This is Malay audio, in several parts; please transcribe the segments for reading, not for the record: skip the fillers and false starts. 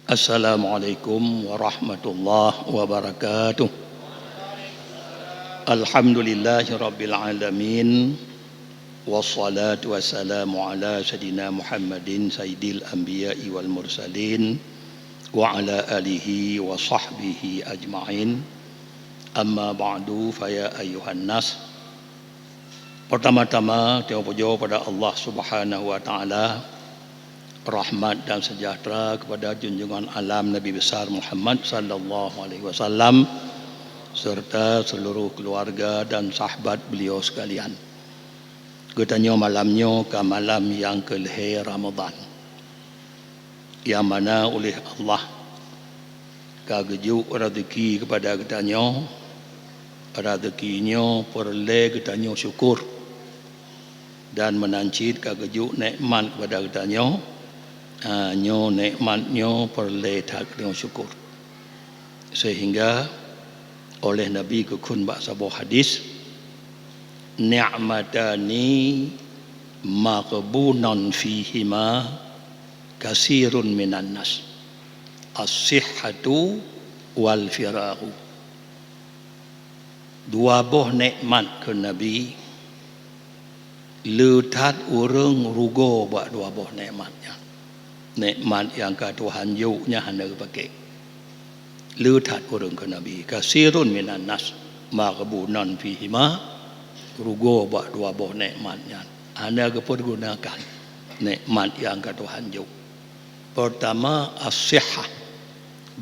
Assalamualaikum warahmatullahi wabarakatuh. Alhamdulillahi rabbil alamin. Wassalatu wassalamu ala sayyidina Muhammadin sayyidil anbiya'i wal mursalin wa ala alihi wa sahbihi ajma'in. Amma ba'du fa ya ayyuhan nas. Pertama-tama kita puja pada Allah Subhanahu wa taala, rahmat dan sejahtera kepada junjungan alam Nabi besar Muhammad sallallahu alaihi wasallam serta seluruh keluarga dan sahabat beliau sekalian. Katanya malamnya ke malam yang ke-10 Ramadan, yang mana oleh Allah kagejuk rezeki kepada katanya, rezekinya perle katanya syukur dan menancit kagejuk nikmat kepada katanya, nyo nikmatnya perle tak dengan syukur, sehingga oleh Nabi kekun bak sebuah hadis, ni'matani maqbunan fihima kasirun minan nas, as-sihhatu wal firahu. Dua buah nikmat ke Nabi, letat orang rugo buat dua buah nikmatnya. Nikmat yang ke Tuhan yuknya hanya pakai letat orang ke Nabi, kasirun minan nas maqbunan fihima, rugo buat dua buah nikmatnya hanya kepergunakan nikmat yang ke Tuhan yuk. Pertama as-sihhah,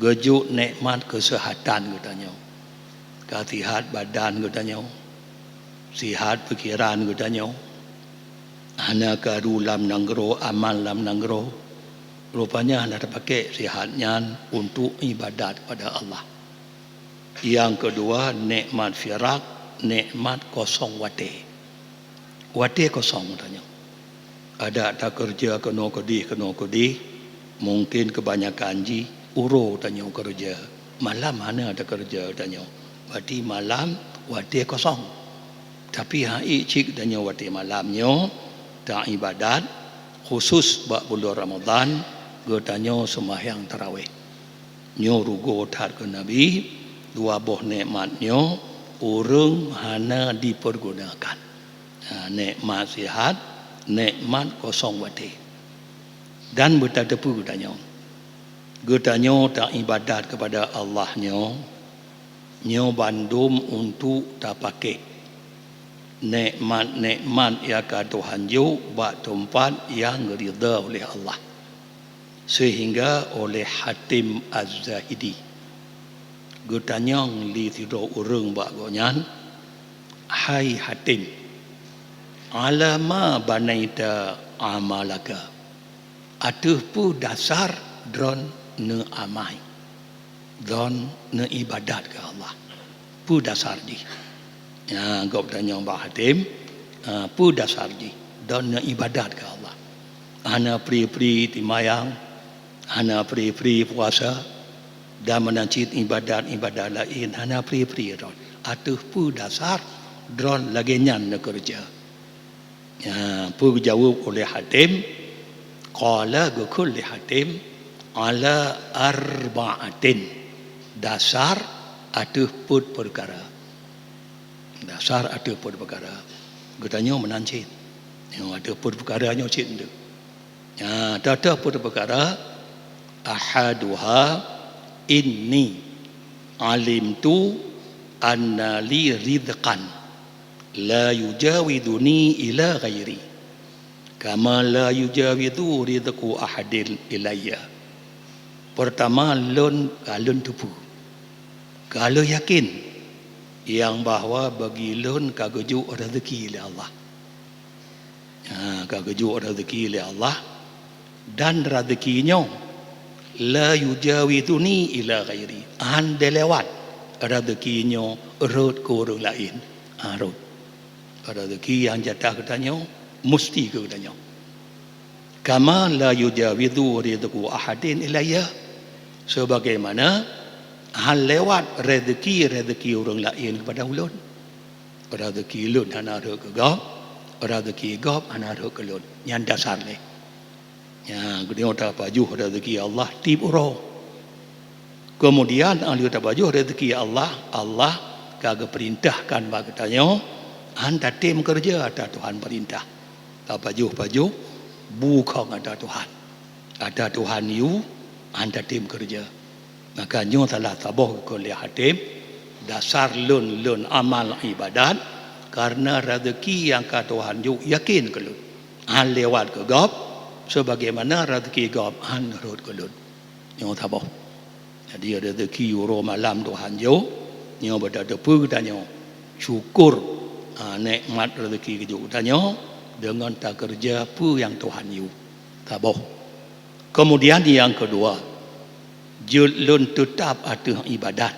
gejuk nikmat kesehatan katanya, kasihat badan katanya, sihat pikiran katanya, hanya kadu lam nanggro amal lam nanggro, rupanya anda terpakai sihatnya untuk ibadat kepada Allah. Yang kedua nikmat firak, nikmat kosong wate. Wate kosong katanya, ada tak kerja kena kedi, mungkin kebanyakan ji uro tanya kerja, malam mana ada kerja tanya, berarti malam wate kosong. Tapi hai cik tanya wate malamnya tak ibadat khusus bak bulan Ramadan, katanya sembahyang tarawih. Nyo rugo tat ke Nabi, dua buah nikmatnya orang hanya dipergunakan. Nikmat sihat, nikmat kosong wate. Dan bertadepu katanya, tak ibadat kepada Allah nyo bandum untuk tak pakai nikmat yang ke Tuhan yu bak tempat yang ridha oleh Allah. Sehingga oleh Hatim Az-Zahidi gutanyang li tido urang bak gonyan, hai Hatim, alama banaita amalaka, atuh pu dasar dron ne amai, dron ne ibadat ke Allah, pu dasar di. Ya, gop tanya bak Hatim, pu dasar di dron ne ibadat ke Allah. Hana pri-pri timayang, hana pri-pri puasa dan menancit ibadat lain, hana pri-pri dron. Atuh pu dasar dron lagi nyan nak kerja. Ya, pu jawab oleh Hatim, qala gukul li Hatim ala arba'atin, dasar atuh put perkara. Dasar atuh put perkara. Gutanya menancit. Yang atuh put perkaranya cik ndu. Ya, atuh put perkara, ahaduha inni alimtu anna li rizqan la yujawiduni ila ghairi kama la yujawidu rizqu ahadin ilayya. Pertama lun kalun tupu, kalau yakin yang bahawa bagi lun kagejuk rezeki oleh Allah, kagejuk rezeki oleh Allah, dan rezekinya la yujawiduni ila ghairi, anda lewat rezekinya urut ke orang lain, urut rezeki yang jatah katanya mesti ke katanya, kama la yujawidu rizqu ahadin ilayya, sebagaimana hal lewat rezeki orang lain kepada ulun. Rezeki ulun hana ke gop, rezeki gop hana ke ulun, yang dasar ni. Ya, dia tak pajuh rezeki Allah tip uro. Kemudian ahli tabajuh rezeki Allah kagak perintahkan bagi tanya anda tim kerja ada Tuhan perintah tabajuh bukan ada Tuhan you anda tim kerja maka nyo telah taboh ke hatim dasar lun amal ibadat karena rezeki yang ka Tuhan you yakin ke lun lewat ke gop sebagaimana rezeki gop rut ke lun nyo taboh. Jadi rezeki euro malam Tuhan yo nyo berada pu danyo syukur nikmat rezeki keju danyo dengan tak kerja pu yang Tuhan you taboh. Kemudian yang kedua julun tetap atuh ibadat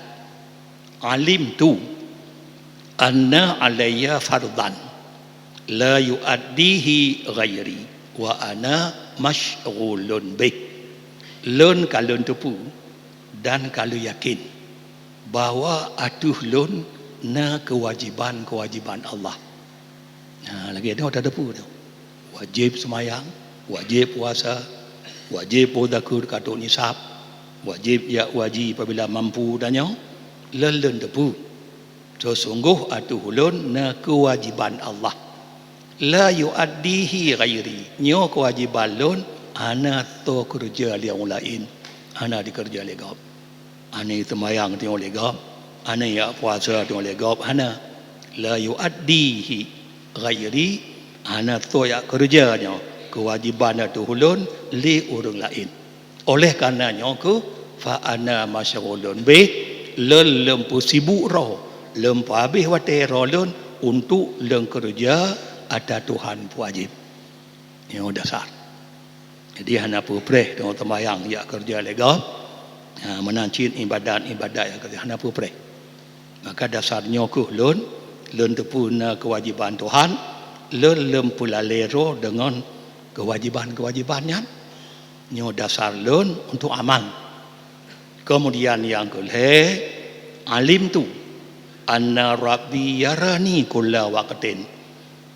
alim tu anna alayya fardan la yuaddihi ghairi wa ana mashghulun bih lun kalun tepu dan kalau yakin bahawa atuh lun na kewajiban Allah. Lagi ada depu tu. Wajib semayang, wajib puasa, wajib zakat katuk nisab, wajib apabila mampu danyo lelun depu. Sesungguh atuh lun na kewajiban Allah. La yuaddihi ghairi. Nyo kewajiban lun ana to kerja liang lain. Ana dikerja legap. Ana semayang tengok legap, ana ya puasa tengok legap, ana la yuaddihi ghairi, ana to ya kerjanya kewajiban itu hulun li orang lain. Oleh karenanya ku fa ana masyghulun bih lem sibuk roh, lem habis wate rolun untuk lem kerja ada Tuhan wajib. Yang dasar. Jadi hana pupreh tengok semayang ya kerja legap. Menancin ibadat yang kerja hana pupreh. Maka dasarnya ku lun tepuna kewajiban Tuhan lem pula lero dengan kewajibannya nyo dasar lun untuk amal. Kemudian yang kedua alim tu anna rabbi yarani kulla waqtin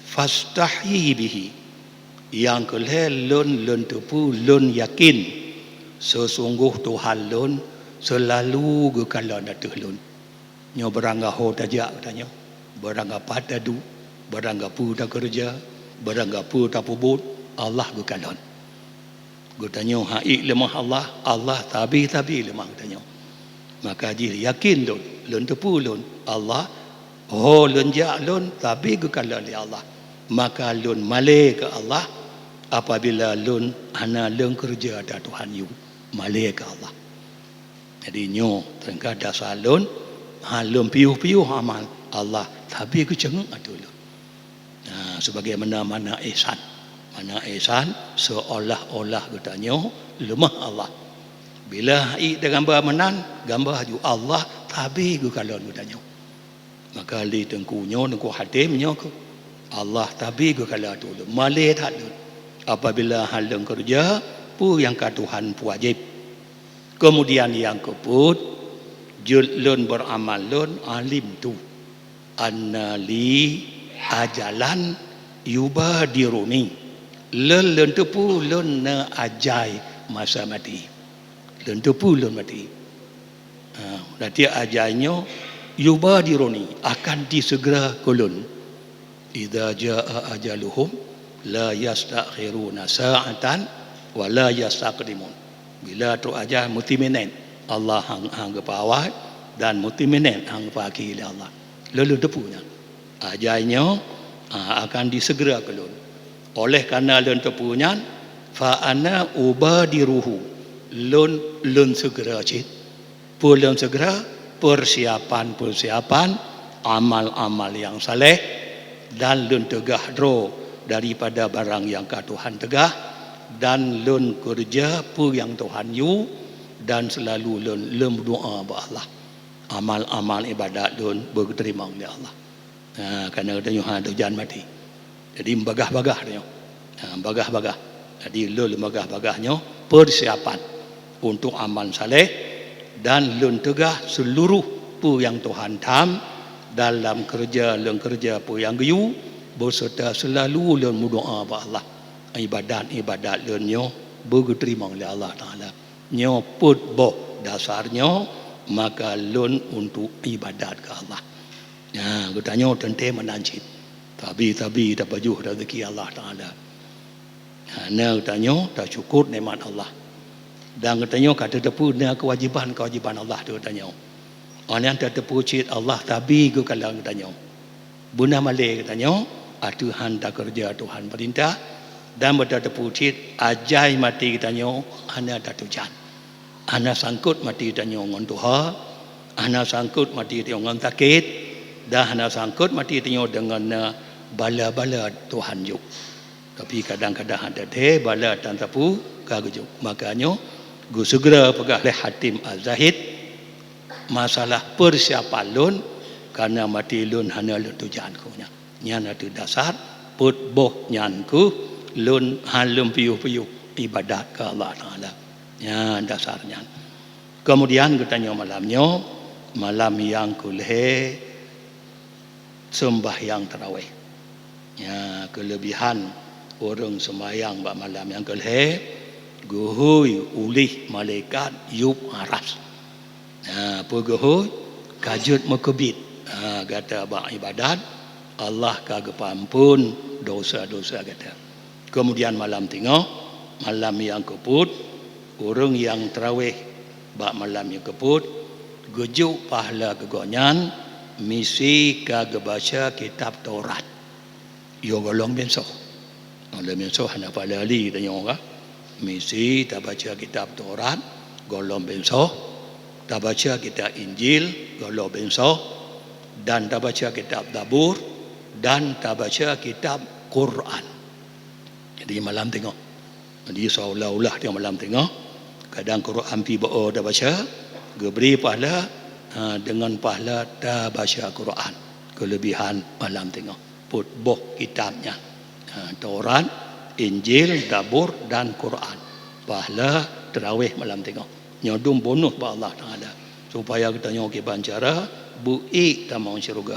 fastahi bihi. Yang kedua lun tepu lun yakin sesungguh Tuhan lun selalu gekalan atuh lun. Nyo berangga ho tajak katanya. Berangga patadu, berangga pu tak kerja, berangga pu tak pubut, Allah gekalan. Gutanya haik lemah Allah tabi lemah katanya. Maka ji yakin lun tepu lun Allah lun jak lun tabi gekalan li Allah. Maka lun male ke Allah apabila lun ana lun kerja ada Tuhan you male ke Allah. Jadi nyo tengah dasar lun lun piuh amal Allah tapi ku cengeng atu lun. Sebagaimana mana ihsan seolah-olah katanya lemah Allah. Bila ida gambar menan gambar ju Allah tapi ku kalon katanya. Maka li tengkunyo nengku hatimnya ku Allah tapi ku kalon tu male tak lun. Apabila hal yang kerja pu yang ka Tuhan wajib. Kemudian yang keput lun beramal lun alim tu annali ajalan yubadiruni lun tepu lun na ajai masa mati lun tepu lun mati. Berarti ajainya yubadiruni akan disegera kulun idza jaa ajaluhum la yastakhiruna sa'atan wa la yastaqdimun. Bila tu ajal mutiminen Allah hang kepawat dan mutiminen hang pagi Allah. Lalu tepunya ajalnya akan disegera kelun. Oleh kerana lun tepunya fa ana ubadiruhu lun segera cit. Lun segera persiapan amal-amal yang saleh dan lun tegah dro daripada barang yang ka Tuhan tegah dan lun kerja pu yang Tuhan you dan selalu lun berdoa ba Allah. Amal-amal ibadat lun berterima oleh Allah. Kerana dia tujuan mati. Jadi bagah-bagah dia. Bagah-bagah. Jadi lun bagah-bagahnya persiapan untuk amal saleh dan lun tegah seluruh pu yang Tuhan tam dalam kerja pu yang you berserta selalu lun berdoa ba Allah. Ibadat lun nyo berterima oleh Allah Taala. Nyo put boh dasarnya maka lun untuk ibadat ke Allah. Ya, katanya tente menanjit. Tapi tak baju rezeki Allah Taala. Nah, katanya tak syukur nikmat Allah. Dan katanya kata tepu na kewajiban Allah tu katanya. Orang yang tak tepu cit Allah tapi ke kalau katanya. Buna male katanya, Tuhan tak kerja Tuhan perintah dan berada tepu cit ajai mati katanya ana tak tujan. Ana sangkut mati katanya ngon Tuhan, ana sangkut mati katanya ngon sakit, dan ana sangkut mati katanya dengan bala-bala Tuhan juk. Tapi kadang-kadang ada bala dan tepu kagujuk. Makanya gu segera pegah oleh Hatim Az-Zahid masalah persiapan lun karena mati lun hana lun tujan kunya. Nyan itu dasar put boh nyan ku lun halum piuh-piuh ibadat ke Allah Taala. Ya dasarnya. Kemudian katanya malam yang kulhe sembahyang tarawih. Ya kelebihan orang sembahyang bak malam yang kulhe guhui ulih malaikat yub aras. Apa guhui kajut makebit. Kata bak ibadat Allah kagak pampun dosa-dosa kata. Kemudian malam tengah, malam yang keput, orang yang tarawih bak malam yang keput, gejuk pahala kegonyan, misi kagak baca kitab Taurat. Yo golong benso. Golong benso hana pahala li tanya orang. Misi tak baca kitab Taurat, golong benso. Tak baca kitab Injil, golong benso. Dan tak baca kitab Zabur, dan tak baca kitab Quran. Jadi malam tengok. Jadi seolah-olah dia malam tengok. Kadang Quran pi bao dah baca, geberi pahala dengan pahala dah baca Quran. Kelebihan malam tengok. Put boh kitabnya. Taurat, Injil, Zabur dan Quran. Pahala tarawih malam tengok. Nyodum bonus ba Allah Taala supaya kita nyoki bancara bui tamang syurga.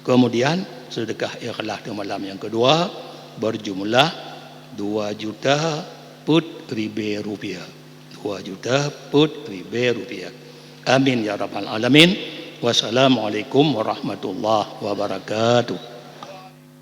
Kemudian sedekah ikhlas di malam yang kedua berjumlah 2 juta put ribu rupiah. 2 juta put ribu rupiah. Amin ya rabbal alamin. Wassalamualaikum warahmatullahi wabarakatuh.